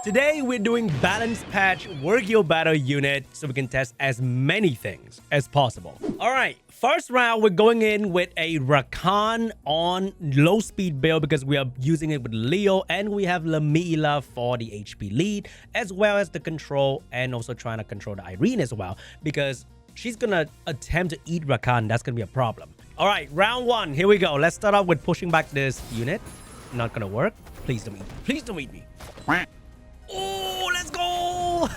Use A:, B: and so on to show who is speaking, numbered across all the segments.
A: Today we're doing balance patch work your battle unit so we can test as many things as possible. Alright, first round we're going in with a Rakan on low speed build because we are using it with Leo and we have Lamila for the HP lead as well as the control and also trying to control the Irene as well because she's gonna attempt to eat Rakan. That's gonna be a problem. Alright, round one, here we go. Let's start off with pushing back this unit. Not gonna work. Please don't eat me. Please don't eat me. Oh, let's go!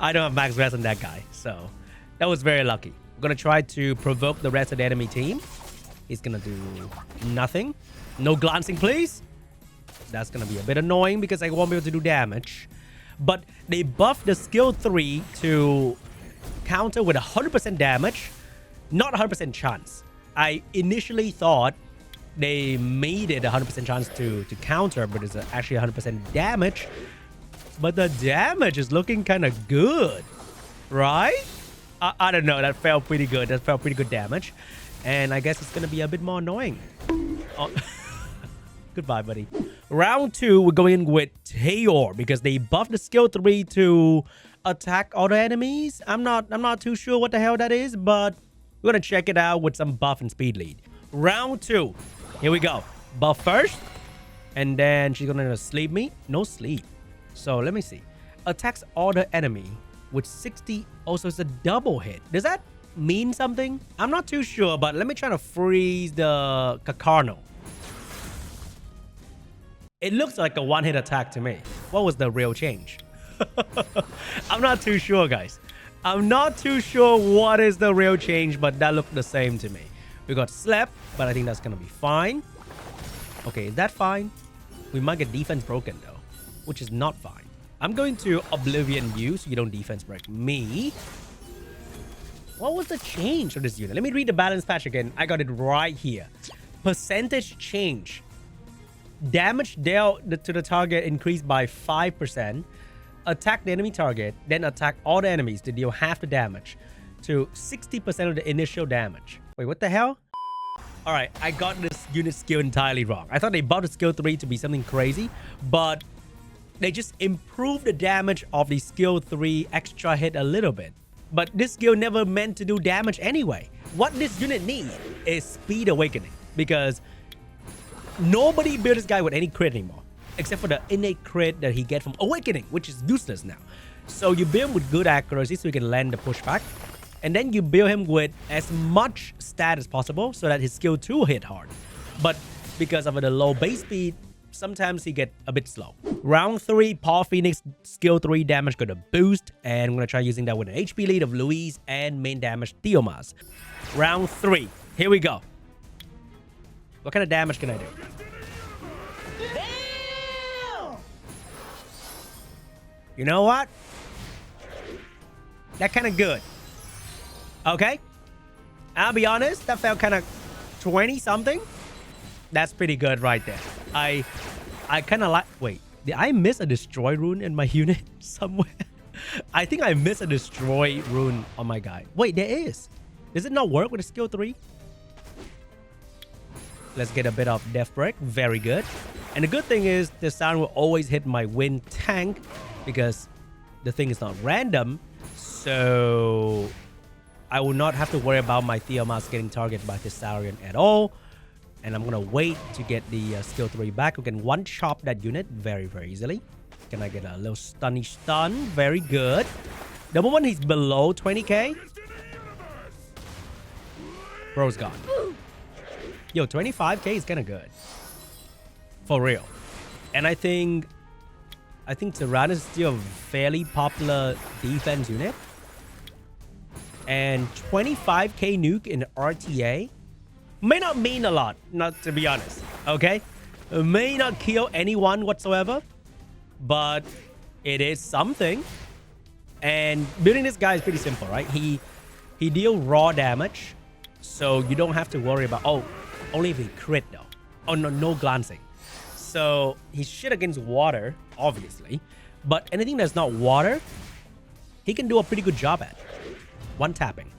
A: I don't have max res on that guy, so that was very lucky. I'm gonna try to provoke the rest of the enemy team. He's gonna do nothing. No glancing, please. That's gonna be a bit annoying because I won't be able to do damage. But they buffed the skill 3 to counter with 100% damage, not 100% chance. I initially thought they made it 100% chance to counter, but it's actually 100% damage. But the damage is looking kind of good, right? I don't know. That felt pretty good. That felt pretty good damage. And I guess it's going to be a bit more annoying. Oh. Goodbye, buddy. Round 2, we're going in with Taor because they buffed the skill 3 to attack other enemies. I'm not too sure what the hell that is, but we're going to check it out with some buff and speed lead. Round 2. Here we go. Buff first. And then she's gonna sleep me. No sleep. So let me see. Attacks other enemy with 60. Also, it's a double hit. Does that mean something? I'm not too sure, but let me try to freeze the Kakarno. It looks like a one-hit attack to me. What was the real change? I'm not too sure, guys. I'm not too sure what is the real change, but that looked the same to me. We got slept, but I think that's going to be fine. Okay, is that fine? We might get defense broken, though, which is not fine. I'm going to Oblivion you so you don't defense break me. What was the change for this unit? Let me read the balance patch again. I got it right here. Percentage change. Damage dealt to the target increased by 5%. Attack the enemy target, then attack all the enemies to deal half the damage to 60% of the initial damage. Wait, what the hell? Alright, I got this unit skill entirely wrong. I thought they buffed the skill 3 to be something crazy, but they just improved the damage of the skill 3 extra hit a little bit. But this skill never meant to do damage anyway. What this unit needs is speed awakening, because nobody built this guy with any crit anymore, except for the innate crit that he gets from awakening, which is useless now. So you build him with good accuracy so he can land the pushback. And then you build him with as much stat as possible so that his skill 2 hit hard. But because of the low base speed, sometimes he get a bit slow. Round 3, Paul Phoenix skill 3 damage got a boost. And I'm going to try using that with an HP lead of Louise and main damage Theomas. Round 3. Here we go. What kind of damage can I do? You know what? That kind of good. Okay, I'll be honest, that felt kind of 20 something. That's pretty good right there. I kind of like, wait, did I miss a destroy rune in my unit somewhere? I think I missed a destroy rune on my guy. Wait, there is. Does it not work with a skill 3? Let's get a bit of death break. Very good. And the good thing is the sound will always hit my wind tank because the thing is not random. So I will not have to worry about my Theomas getting targeted by Thessalian at all. And I'm going to wait to get the skill 3 back. We can one-chop that unit very, very easily. Can I get a little stunny stun? Very good. The moment he's below 20k, bro's gone. Yo, 25k is kind of good. For real. And I think Tyrannus is still a fairly popular defense unit. And 25k nuke in RTA may not mean a lot, not to be honest, okay? It may not kill anyone whatsoever, but it is something. And building this guy is pretty simple, right? He deals raw damage, so you don't have to worry about, oh, only if he crit though. Oh, no glancing. So he's shit against water, obviously, but anything that's not water, he can do a pretty good job at. One tapping.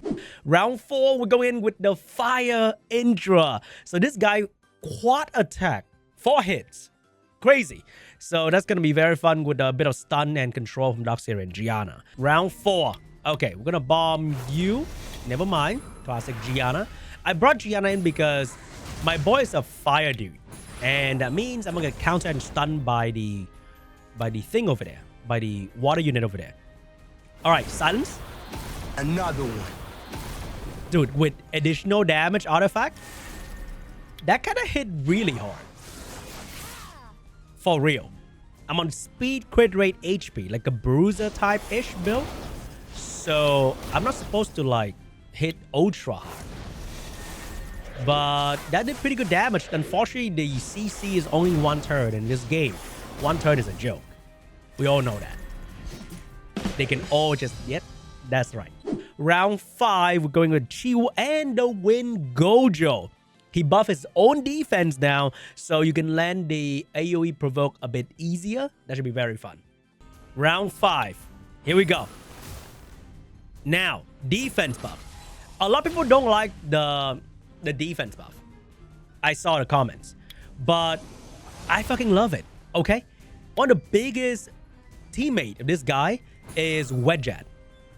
A: Round 4, we're going in with the Fire Indra. So this guy, quad attack, 4 hits. Crazy. So that's going to be very fun with a bit of stun and control from Darkseer and Giana. Round 4. Okay, we're going to bomb you. Never mind. Classic Giana. I brought Giana in because my boy is a fire dude. And that means I'm going to get counter and stunned by the thing over there. By the water unit over there. Alright, silence.
B: Another one.
A: Dude, with additional damage artifact, that kind of hit really hard. For real. I'm on speed, crit rate, HP, like a bruiser type-ish build. So I'm not supposed to like hit ultra hard. But that did pretty good damage. Unfortunately, the CC is only 1 turn in this game. 1 turn is a joke. We all know that. They can all just... Yep, that's right. Round 5, we're going with Chiwu and the win Gojo. He buffed his own defense now, so you can land the AoE provoke a bit easier. That should be very fun. Round 5. Here we go. Now, defense buff. A lot of people don't like the defense buff. I saw the comments. But I fucking love it, okay? One of the biggest teammate of this guy is Wedgeat.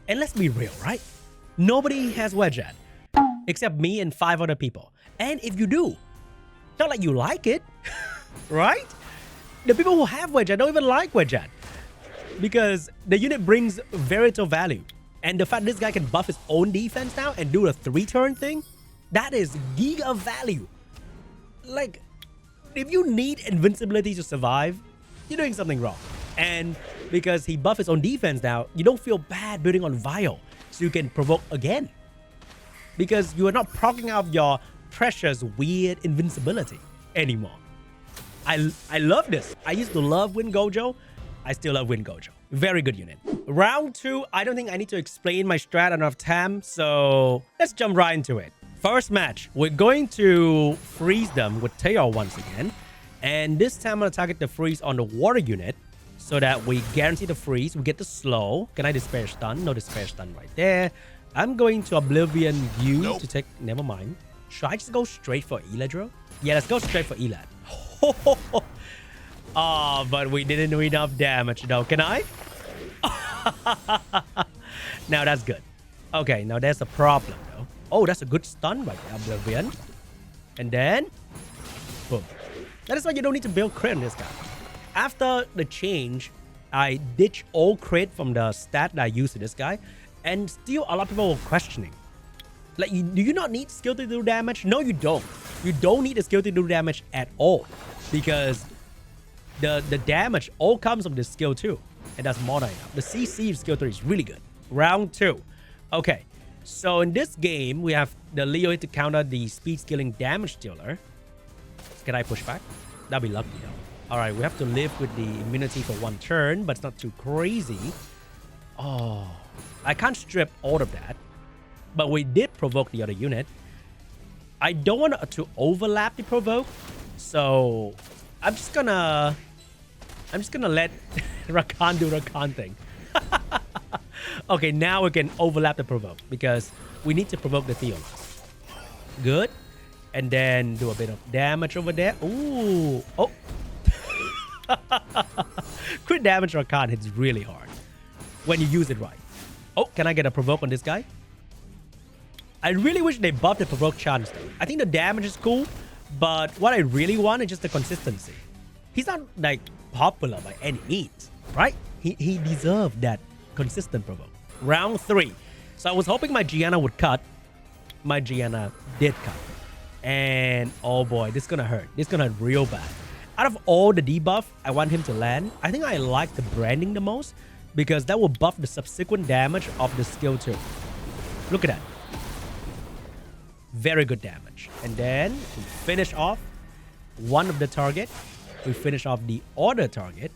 A: And let's be real, right? Nobody has Wedgeat. Except me and 5 other people. And if you do, not like you like it, right? The people who have Wedgeat don't even like Wedgeat. Because the unit brings very little value. And the fact this guy can buff his own defense now and do a 3-turn thing, that is giga value. Like, if you need invincibility to survive, you're doing something wrong. And because he buffed his own defense now, you don't feel bad building on Vile. So you can provoke again. Because you are not proccing out your precious weird invincibility anymore. I love this. I used to love Win Gojo. I still love Win Gojo. Very good unit. Round 2, I don't think I need to explain my strat enough time, so let's jump right into it. First match, we're going to freeze them with Taor once again. And this time I'm going to target the freeze on the water unit so that we guarantee the freeze. We get the slow. Can I despair stun? No despair stun right there. I'm going to Oblivion you to take... Never mind. Should I just go straight for Eladro? Yeah, let's go straight for Elad. Oh, but we didn't do enough damage though. Can I? Now that's good. Okay, now there's a problem though. Oh, that's a good stun right there, Oblivion. And then... Boom. That is why you don't need to build crit on this guy. After the change, I ditched all crit from the stat that I used to this guy. And still a lot of people were questioning. Like, do you not need skill to do damage? No, you don't. You don't need a skill to do damage at all. Because the damage all comes from the skill 2. And that's more than enough. The CC skill 3 is really good. Round 2. Okay. So in this game, we have the Leo to counter the speed scaling damage dealer. Can I push back? That'll be lucky though. Alright, we have to live with the immunity for 1 turn, but it's not too crazy. Oh, I can't strip all of that. But we did provoke the other unit. I don't want to overlap the provoke. So I'm just gonna let Rakan do Rakan thing. Okay, now we can overlap the provoke because we need to provoke the Theolas. Good. And then do a bit of damage over there. Ooh. Oh. Crit damage Rakan hits really hard when you use it right. Oh, can I get a provoke on this guy? I really wish they buffed the provoke chance though. I think the damage is cool, but what I really want is just the consistency. He's not like popular by any means, right? He deserved that consistent provoke. Round 3. So I was hoping my Giana would cut. My Giana did cut. And oh boy, this is gonna hurt. This is gonna hurt real bad. Out of all the debuff I want him to land, I think I like the branding the most because that will buff the subsequent damage of the skill 2. Look at that. Very good damage. And then we finish off one of the target. We finish off the other target.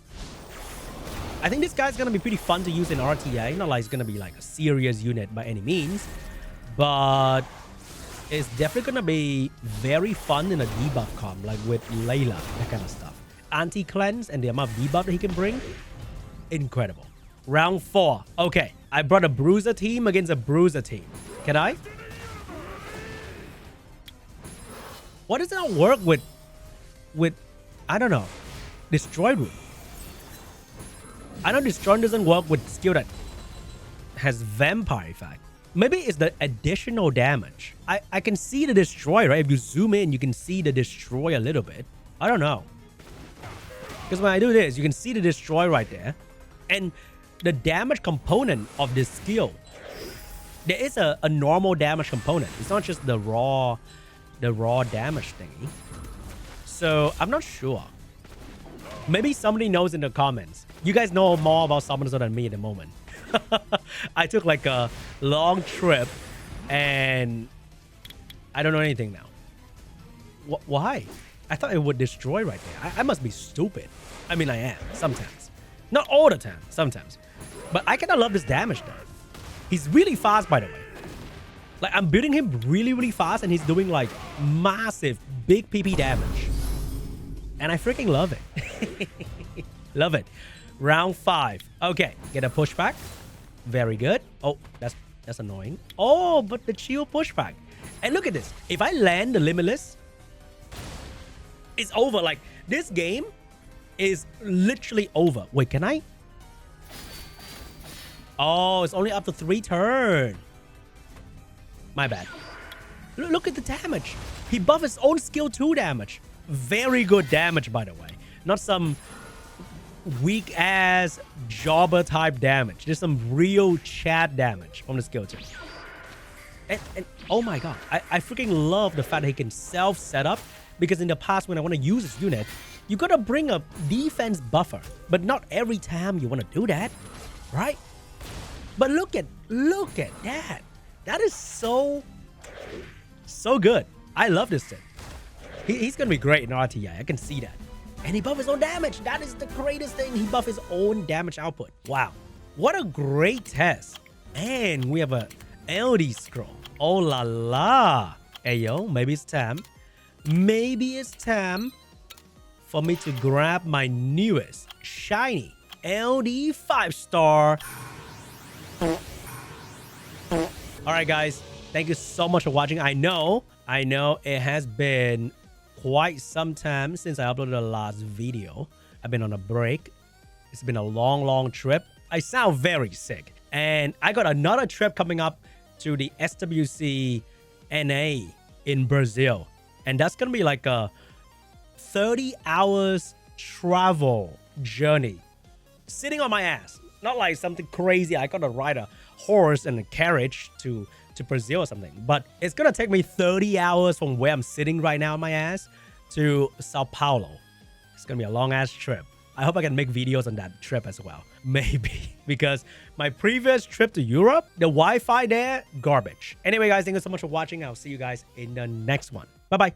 A: I think this guy's gonna be pretty fun to use in RTA. Not like it's gonna be like a serious unit by any means, but it's definitely gonna be very fun in a debuff comp, like with Layla, that kind of stuff. Anti-cleanse and the amount of debuff that he can bring, incredible. Round 4. Okay, I brought a bruiser team against a bruiser team. Can I? What does that work with I don't know, destroyed room? I know destroying doesn't work with skill that has vampire effect. Maybe it's the additional damage. I can see the destroy, right? If you zoom in, you can see the destroy a little bit. I don't know. Because when I do this, you can see the destroy right there. And the damage component of this skill, there is a normal damage component. It's not just the raw damage thingy. So I'm not sure. Maybe somebody knows in the comments. You guys know more about Summoner than me at the moment. I took like a long trip and I don't know anything now. Why? I thought it would destroy right there. I must be stupid. I mean, I am sometimes. Not all the time, sometimes. But I kind of love this damage though. He's really fast, by the way. Like, I'm building him really, really fast and he's doing like massive, big PP damage. And I freaking love it. Love it. Round 5. Okay, get a pushback. Very good. Oh, that's annoying. Oh, but the shield pushback. And look at this. If I land the Limitless, it's over. Like, this game is literally over. Wait, can I? Oh, it's only up to 3 turns. My bad. Look at the damage. He buffed his own skill 2 damage. Very good damage, by the way. Not some weak ass jobber type damage. There's some real chat damage from the skill 2. And oh my god, I freaking love the fact that he can self set up, because in the past when I want to use this unit, you gotta bring a defense buffer, but not every time you want to do that, right? But look at that. That is so good. I love this thing. He's gonna be great in RTA. I can see that. And he buffed his own damage. That is the greatest thing. He buffed his own damage output. Wow. What a great test. And we have a LD scroll. Oh la la. Hey yo, maybe it's time. Maybe it's time for me to grab my newest shiny LD 5-star. Alright guys, thank you so much for watching. I know it has been quite some time since I uploaded the last video. I've been on a break. It's been a long trip. I sound very sick. And I got another trip coming up to the SWC NA in Brazil. And that's going to be like a 30 hours travel journey. Sitting on my ass. Not like something crazy. I got to ride a horse and a carriage to Brazil or something. But it's going to take me 30 hours from where I'm sitting right now on my ass to Sao Paulo. It's going to be a long ass trip. I hope I can make videos on that trip as well. Maybe. Because my previous trip to Europe, the Wi-Fi there, garbage. Anyway, guys, thank you so much for watching. I'll see you guys in the next one. Bye-bye.